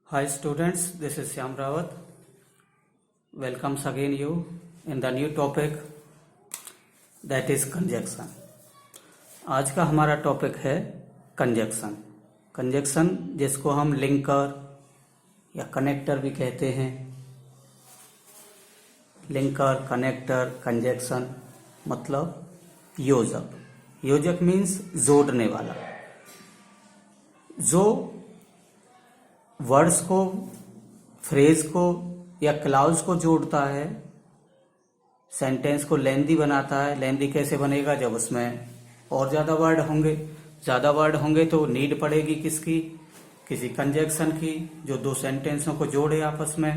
Hi students, this is Shyam Rawat. Welcomes again you in the new topic that is conjunction. आज का हमारा topic है conjunction. Conjunction जिसको हम linker या कनेक्टर भी कहते हैं। लिंकर, कनेक्टर, कंजक्शन मतलब योजक। योजक मीन्स जोड़ने वाला, जो वर्ड्स को, फ्रेज को या क्लाउज को जोड़ता है, सेंटेंस को लेंदी बनाता है। लेंदी कैसे बनेगा? जब उसमें और ज्यादा वर्ड होंगे। ज्यादा वर्ड होंगे तो नीड पड़ेगी किसकी? किसी कंजक्शन की, जो दो सेंटेंसों को जोड़े आपस में,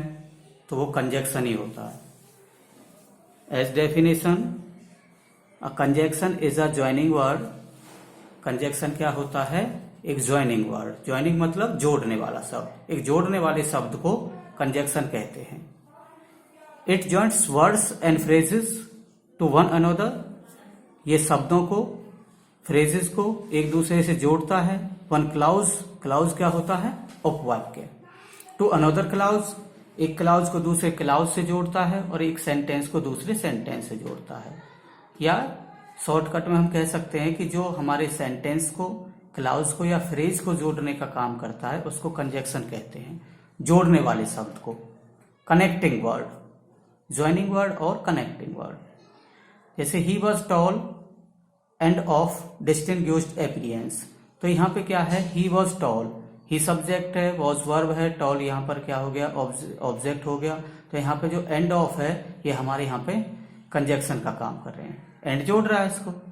तो वो कंजक्शन ही होता है। As definition, a conjunction is a joining word. Conjunction क्या होता है? एक ज्वाइनिंग वर्ड। ज्वाइनिंग मतलब जोड़ने वाला शब्द। एक जोड़ने वाले शब्द को कंजक्शन कहते हैं। It joints words and phrases to one another. ये शब्दों को, फ्रेजेस को एक दूसरे से जोड़ता है। वन क्लाउज, क्लाउज क्या होता है? उपवाक्य। टू अनदर क्लाउज, एक क्लाउज को दूसरे क्लाउज से जोड़ता है और एक सेंटेंस को दूसरे सेंटेंस से जोड़ता है। या शॉर्टकट में हम कह सकते हैं कि जो हमारे सेंटेंस को, क्लाउज को या फ्रेज को जोड़ने का काम करता है उसको कंजक्शन कहते हैं। जोड़ने वाले शब्द को। कनेक्टिंग वर्ड, ज्वाइनिंग वर्ड और कनेक्टिंग वर्ड। जैसे he was tall end of distinguished appearance, तो यहाँ पे क्या है? He was tall, he subject है, वॉज वर्ब है, टॉल यहाँ पर क्या हो गया? ऑब्जेक्ट हो गया। तो यहाँ पे जो एंड ऑफ है ये हमारे यहाँ पे कंजक्शन का काम कर रहे हैं। एंड जोड़ रहा है इसको।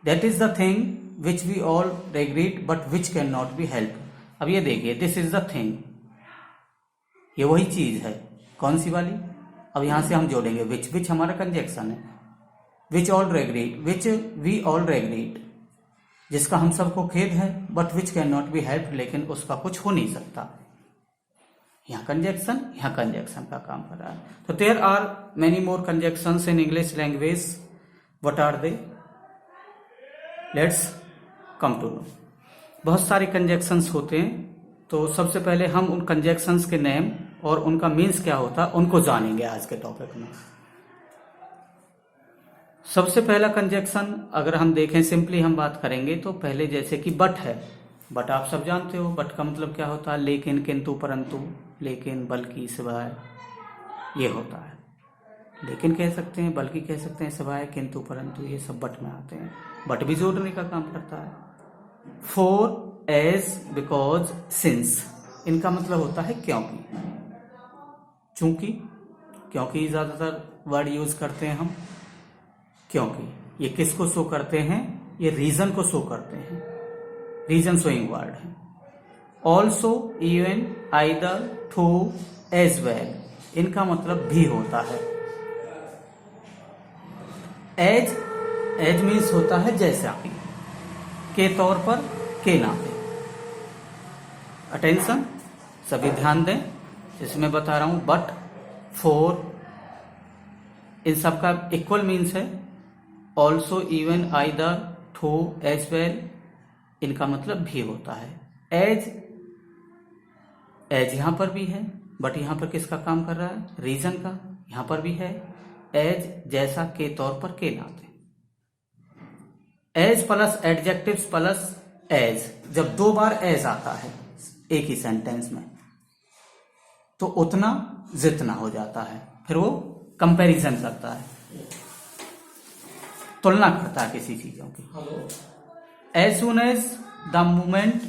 That is the thing which we all regret but which cannot be helped. अब ये देखिए, this is the thing, ये वही चीज है। कौन सी वाली? अब यहां से हम जोड़ेंगे which हमारा कंजक्शन है। which all regret, which we all regret, जिसका हम सबको खेद है, but which cannot be helped, लेकिन उसका कुछ हो नहीं सकता। यहाँ कंजक्शन का काम कर रहा है। तो there are many more conjunctions in English language. What are they? Let's come to know. बहुत सारे कंजक्शंस होते हैं, तो सबसे पहले हम उन कंजक्शंस के नेम और उनका मीन्स क्या होता है उनको जानेंगे आज के टॉपिक में। सबसे पहला कंजक्शन अगर हम देखें, सिंपली हम बात करेंगे तो पहले जैसे कि बट है। बट आप सब जानते हो, बट का मतलब क्या होता है? लेकिन, किंतु, परंतु, लेकिन, बल्कि, सिवाय, ये होता है। लेकिन कह सकते हैं, बल्कि कह सकते हैं, सिवाय, किंतु, परंतु, ये सब बट में आते हैं। बट भी जोड़ने का काम करता है। फॉर, एज, बिकॉज, सिंस, इनका मतलब होता है क्योंकि, चूंकि। क्योंकि ज्यादातर वर्ड यूज करते हैं हम। क्योंकि ये किसको शो करते हैं? ये रीजन को शो करते हैं। रीजन शोइंग वर्ड है। Also, even, either, through, as well, इनका मतलब भी होता है। एज मीन्स होता है जैसा कि, के तौर पर, के नाते। अटेंशन, सभी ध्यान दें, जैसे मैं बता रहा हूं बट, फॉर, इन सब का इक्वल मीन्स है। Also, even, either, through, as well, इनका मतलब भी होता है। एज यहां पर भी है, बट यहां पर किसका काम कर रहा है? रीजन का। यहां पर भी है एज, जैसा, के तौर पर, के नाते। As plus adjectives plus as, जब दो बार एज आता है एक ही सेंटेंस में तो उतना जितना हो जाता है। फिर वो कंपैरिजन करता है, तुलना करता है किसी चीजों की। As soon as, the moment,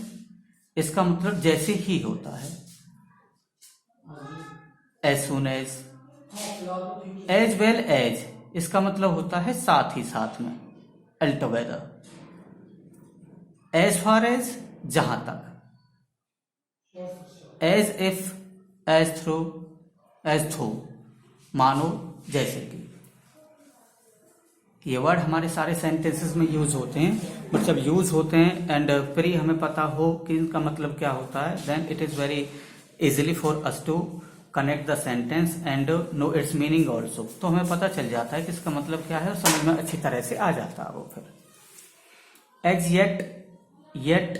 इसका मतलब जैसे ही होता है। As soon as. As well as, इसका मतलब होता है साथ ही साथ में, altogether. As far as, जहां तक। As if, as through, as through, मानो, जैसे कि। ये वर्ड हमारे सारे सेंटेंसेस में यूज होते हैं, बट जब यूज होते हैं एंड फिर ही हमें पता हो कि इनका मतलब क्या होता है, then it is very easily for us to connect the sentence and know its meaning also. तो हमें पता चल जाता है कि इसका मतलब क्या है और समझ में अच्छी तरह से आ जाता है वो। फिर as yet,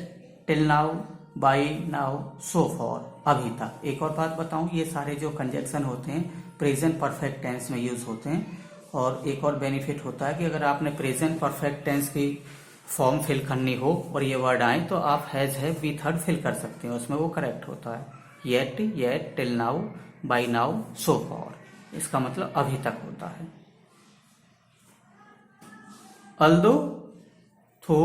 till now, by now so far, अभी तक। एक और बात बताऊं, ये सारे जो कंजक्शन होते हैं प्रेजेंट परफेक्ट टेंस में यूज होते हैं। और एक और बेनिफिट होता है कि अगर आपने प्रेजेंट परफेक्ट टेंस की फॉर्म फिल करनी हो और ये वर्ड आए तो आप has have be third fill कर सकते हैं, उसमें वो करेक्ट होता है। Yet, yet, till now, by now, so far, इसका मतलब अभी तक होता है। अल्दो, थो,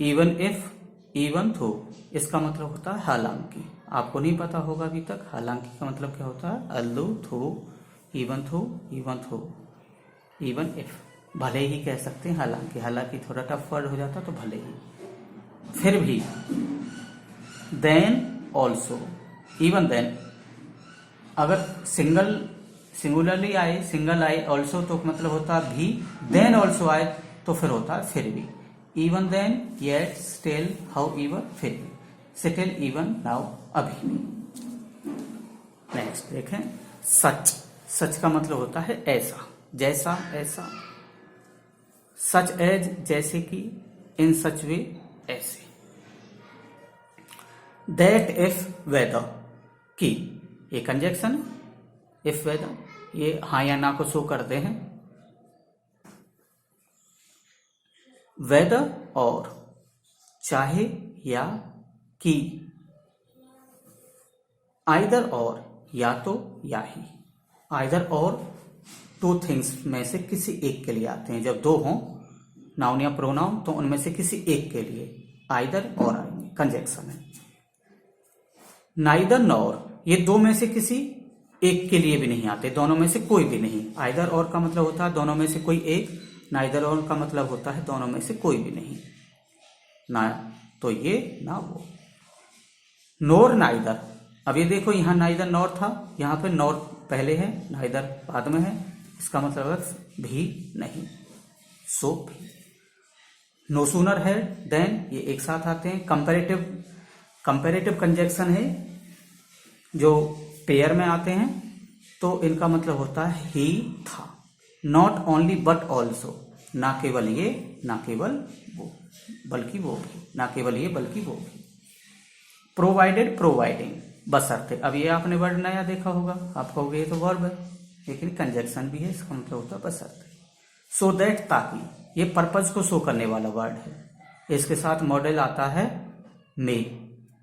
इवन इफ, इवन थो, इसका मतलब होता है हालांकि। आपको नहीं पता होगा अभी तक हालांकि का मतलब क्या होता है। अल्दो, थो, इवन थो, इवन थो, इवन इफ, भले ही कह सकते हैं हालांकि। हालांकि थोड़ा टफ वर्ड हो जाता तो भले ही, फिर भी। देन ऑल्सो, इवन देन, अगर सिंगुलरली आए, सिंगल आए ऑल्सो तो मतलब होता है भी। देन ऑल्सो आए तो फिर होता है फिर भी। Even then, yet, still, however, फिर भी। स्टिल, इवन, नाउ, अभी भी। नेक्स्ट देखें, सच। सच का मतलब होता है ऐसा, जैसा, ऐसा। सच एज, जैसे कि, इन सच वे, ऐसे। दैट इफ वेदर, की, ये कंजक्शन है। इफ वेदर, ये हाँ या ना को शो करते हैं। वेदर, और, चाहे या कि, आइदर और, या तो या ही। आइदर और टू थिंग्स में से किसी एक के लिए आते हैं। जब दो हों नाउन या प्रोनाउन तो उनमें से किसी एक के लिए आइदर और आएंगे, कंजक्शन है। नाइदर नॉर, ये दो में से किसी एक के लिए भी नहीं आते, दोनों में से कोई भी नहीं। आइदर और का मतलब होता है दोनों में से कोई एक, नाइदर और का मतलब होता है दोनों में से कोई भी नहीं, ना तो ये ना वो। नोर नाइदर, अब ये देखो यहाँ नाइदर नॉर था, यहाँ पे नॉर पहले है, नाइदर बाद में है, इसका मतलब है भी नहीं, सो भी। नो सूनर है देन, ये एक साथ आते हैं। कंपैरेटिव कंजक्शन है जो पेयर में आते हैं, तो इनका मतलब होता है ही था। नॉट ओनली बट ऑल्सो, ना केवल ये ना केवल वो, बल्कि वो भी, ना केवल ये बल्कि वो भी। प्रोवाइडेड, प्रोवाइडिंग, बशर्ते। अब ये आपने वर्ड नया देखा होगा, आप कहोगे ये तो वर्ब है, लेकिन कंजक्शन भी है, इसका मतलब होता है बशर्ते। सो दैट, ताकि, ये पर्पज को शो करने वाला वर्ड है। इसके साथ मॉडल आता है मे।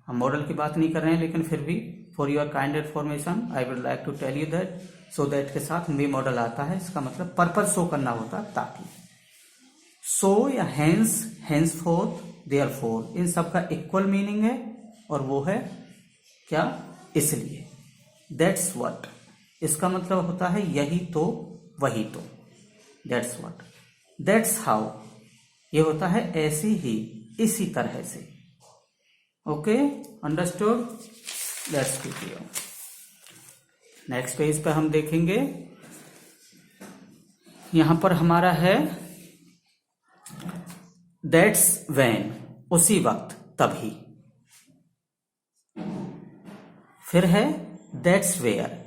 हम मॉडल की बात नहीं कर रहे हैं, लेकिन फिर भी for your kind information I would like to tell you that so that के साथ मे मॉडल आता है। इसका मतलब पर्पज शो करना होता है, ताकि। सो या हेंस, हेंस फोर्थ, देयरफॉर, इन सबका इक्वल मीनिंग है, और वो है क्या, इसलिए। दैट्स व्हाट, इसका मतलब होता है यही तो, वही तो। That's what. दैट्स हाउ, ये होता है ऐसे ही, इसी तरह से। Okay, understood. Let's keep. Next page पे हम देखेंगे, यहां पर हमारा है दैट्स व्हेन, उसी वक्त, तभी। फिर है दैट्स वेयर,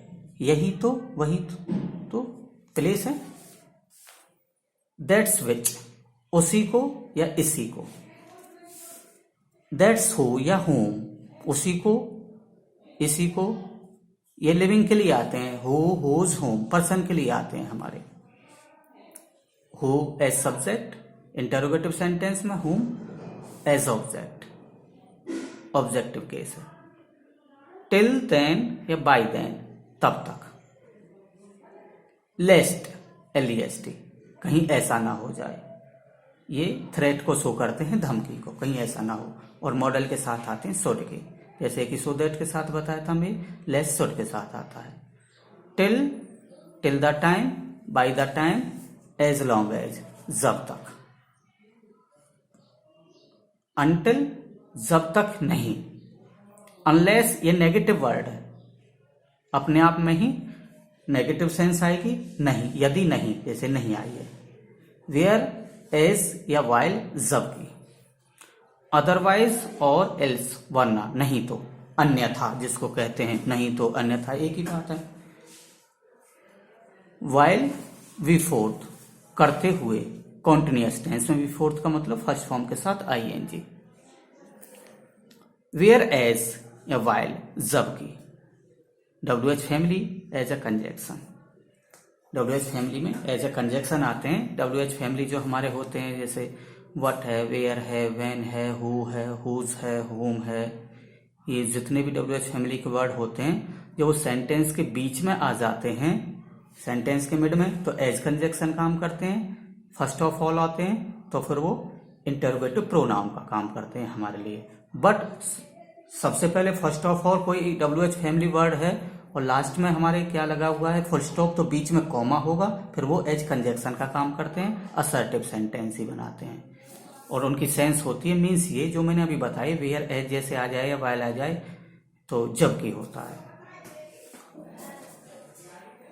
यही तो, वही तो प्लेस है। दैट्स विच, उसी को या इसी को। दैट्स हु या होम, उसी को, इसी को। ये लिविंग के लिए आते हैं, हु, हुज, होम, पर्सन के लिए आते हैं हमारे। Who as subject, interrogative sentence में whom as object, objective case है। टिल देन या बाय देन, तब तक। लेस्ट, LEST, कहीं ऐसा ना हो जाए, ये थ्रेट को शो करते हैं, धमकी को, कहीं ऐसा ना हो। और मॉडल के साथ आते हैं शुड के, जैसे कि सो दैट के साथ बताया था मैं, लेस शुड के साथ आता है। Till, till the time, by the time, as long as, जब तक। अनटिल, जब तक नहीं। अनलेस, ये नेगेटिव वर्ड है, अपने आप में ही नेगेटिव सेंस आएगी, नहीं, यदि नहीं, जैसे नहीं आई है। वेयर, एज या वाइल, जबकि। अदरवाइज और एल्स, वरना, नहीं तो, अन्यथा जिसको कहते हैं, नहीं तो अन्यथा एक ही बात है। वाइल, वी फोर्थ, करते हुए, कॉन्टिन्यूअस टेंस में वी फोर्थ का मतलब फर्स्ट फॉर्म के साथ ING। वेयर एज या वाइल, जबकि। WH family as a conjunction, WH family में एज अ कंजक्शन आते हैं। WH फैमिली जो हमारे होते हैं जैसे व्हाट है, वेयर है, व्हेन है, हु है, हुज है, हुम है, ये जितने भी WH फैमिली के वर्ड होते हैं जो वो सेंटेंस के बीच में आ जाते हैं, सेंटेंस के मिड में, तो एज कंजक्शन काम करते हैं। फर्स्ट ऑफ ऑल आते हैं तो फिर वो इंटरोगेटिव प्रोनाउन का काम करते हैं हमारे लिए। बट सबसे पहले फर्स्ट ऑफ ऑल कोई WH फैमिली वर्ड है और लास्ट में हमारे क्या लगा हुआ है, फुल स्टॉप, तो बीच में कॉमा होगा, फिर वो एज कंजक्शन का काम करते हैं, असर्टिव सेंटेंस ही बनाते हैं। और उनकी सेंस होती है, मीन्स ये जो मैंने अभी बताई, वेयर एज जैसे आ जाए या वाइल आ जाए तो जबकि होता है।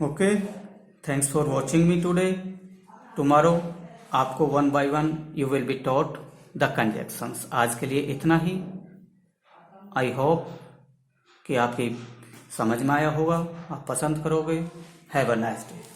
Okay, thanks for watching me today. Tomorrow आपको 1 by 1 you will be taught the conjunctions. आज के लिए इतना ही। आई होप कि आपकी समझ में आया होगा, आप पसंद करोगे। Have a nice day.